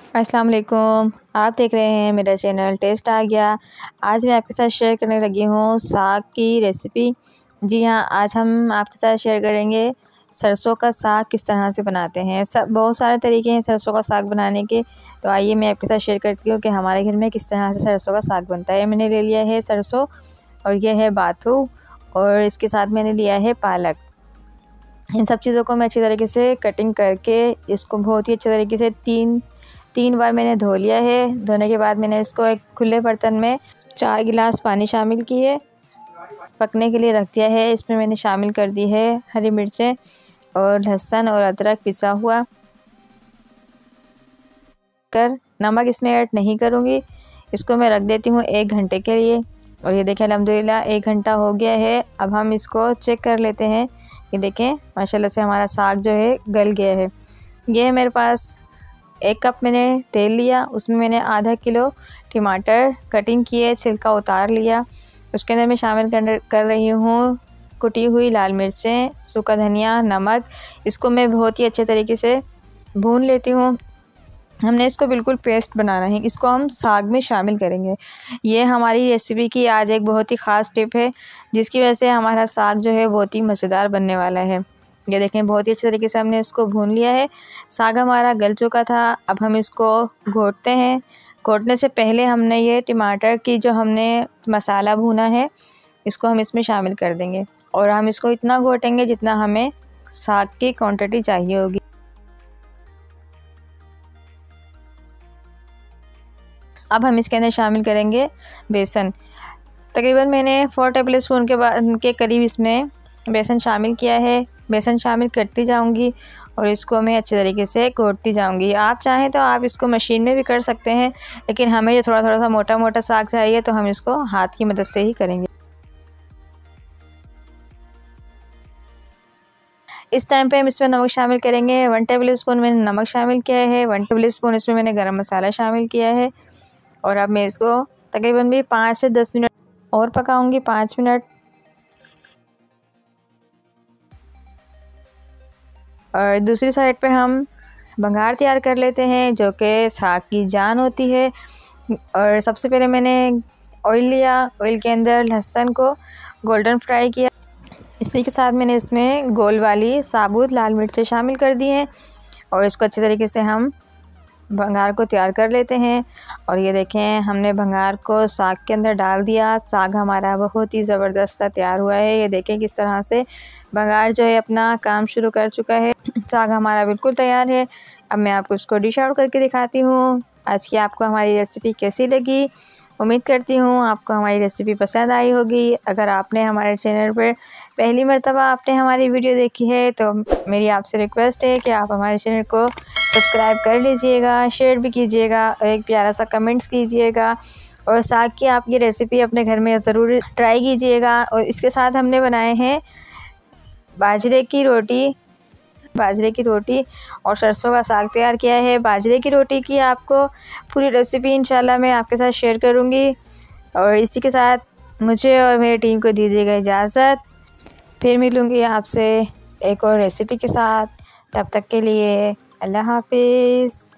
अस्सलाम वालेकुम। आप देख रहे हैं मेरा चैनल टेस्ट आ गया। आज मैं आपके साथ शेयर करने लगी हूँ साग की रेसिपी। जी हाँ, आज हम आपके साथ शेयर करेंगे सरसों का साग किस तरह से बनाते हैं। सब बहुत सारे तरीके हैं सरसों का साग बनाने के, तो आइए मैं आपके साथ शेयर करती हूँ कि हमारे घर में किस तरह से सरसों का साग बनता है। मैंने ले लिया है सरसों और ये है बाथू और इसके साथ मैंने लिया है पालक। इन सब चीज़ों को मैं अच्छी तरीके से कटिंग करके इसको बहुत ही अच्छे तरीके से तीन बार मैंने धो लिया है। धोने के बाद मैंने इसको एक खुले बर्तन में 4 गिलास पानी शामिल किए, पकने के लिए रख दिया है। इसमें मैंने शामिल कर दी है हरी मिर्चें और लहसुन और अदरक पिसा हुआ। नमक इसमें ऐड नहीं करूँगी। इसको मैं रख देती हूँ 1 घंटे के लिए। और ये देखें अल्हम्दुलिल्लाह 1 घंटा हो गया है। अब हम इसको चेक कर लेते हैं। ये देखें माशाल्लाह से हमारा साग जो है गल गया है। ये है मेरे पास 1 कप मैंने तेल लिया, उसमें मैंने आधा किलो टमाटर कटिंग किए, छिलका उतार लिया। उसके अंदर मैं शामिल कर रही हूँ कुटी हुई लाल मिर्चें, सूखा धनिया, नमक। इसको मैं बहुत ही अच्छे तरीके से भून लेती हूँ। हमने इसको बिल्कुल पेस्ट बनाना है, इसको हम साग में शामिल करेंगे। ये हमारी रेसिपी की आज एक बहुत ही ख़ास टिप है, जिसकी वजह से हमारा साग जो है बहुत ही मज़ेदार बनने वाला है। ये देखें बहुत ही अच्छे तरीके से हमने इसको भून लिया है। साग हमारा गल चुका था। अब हम इसको घोटते हैं। घोटने से पहले हमने ये टमाटर की जो हमने मसाला भूना है, इसको हम इसमें शामिल कर देंगे और हम इसको इतना घोटेंगे जितना हमें साग की क्वांटिटी चाहिए होगी। अब हम इसके अंदर शामिल करेंगे बेसन। तकरीबन मैंने 4 टेबल स्पून के करीब इसमें बेसन शामिल किया है। बेसन शामिल करती जाऊंगी और इसको मैं अच्छे तरीके से घोटती जाऊंगी। आप चाहें तो आप इसको मशीन में भी कर सकते हैं, लेकिन हमें ये थोड़ा सा मोटा मोटा साग चाहिए तो हम इसको हाथ की मदद से ही करेंगे। इस टाइम पे हम इसमें नमक शामिल करेंगे। 1 टेबल स्पून मैंने नमक शामिल किया है। 1 टेबल स्पून इसमें मैंने गरम मसाला शामिल किया है। और अब मैं इसको तकरीबन भी 5 से 10 मिनट और पकाऊंगी। 5 मिनट। और दूसरी साइड पे हम बघार तैयार कर लेते हैं, जो कि साग की जान होती है। और सबसे पहले मैंने ऑयल लिया, ऑयल के अंदर लहसुन को गोल्डन फ्राई किया। इसी के साथ मैंने इसमें गोल वाली साबुत लाल मिर्चें शामिल कर दी हैं और इसको अच्छे तरीके से हम भंगार को तैयार कर लेते हैं। और ये देखें हमने भंगार को साग के अंदर डाल दिया। साग हमारा बहुत ही ज़बरदस्त सा तैयार हुआ है। ये देखें किस तरह से भंगार जो है अपना काम शुरू कर चुका है। साग हमारा बिल्कुल तैयार है। अब मैं आपको इसको डिश आउट करके दिखाती हूँ। आज की आपको हमारी रेसिपी कैसी लगी? उम्मीद करती हूँ आपको हमारी रेसिपी पसंद आई होगी। अगर आपने हमारे चैनल पर पहली मर्तबा आपने हमारी वीडियो देखी है तो मेरी आपसे रिक्वेस्ट है कि आप हमारे चैनल को सब्सक्राइब कर लीजिएगा, शेयर भी कीजिएगा और एक प्यारा सा कमेंट्स कीजिएगा। और साग की आप ये रेसिपी अपने घर में ज़रूर ट्राई कीजिएगा। और इसके साथ हमने बनाए हैं बाजरे की रोटी और सरसों का साग तैयार किया है। बाजरे की रोटी की आपको पूरी रेसिपी इंशाल्लाह मैं आपके साथ शेयर करूंगी। और इसी के साथ मुझे और मेरी टीम को दीजिएगा इजाज़त। फिर मिलूंगी आपसे एक और रेसिपी के साथ। तब तक के लिए अल्लाह हाफिज़।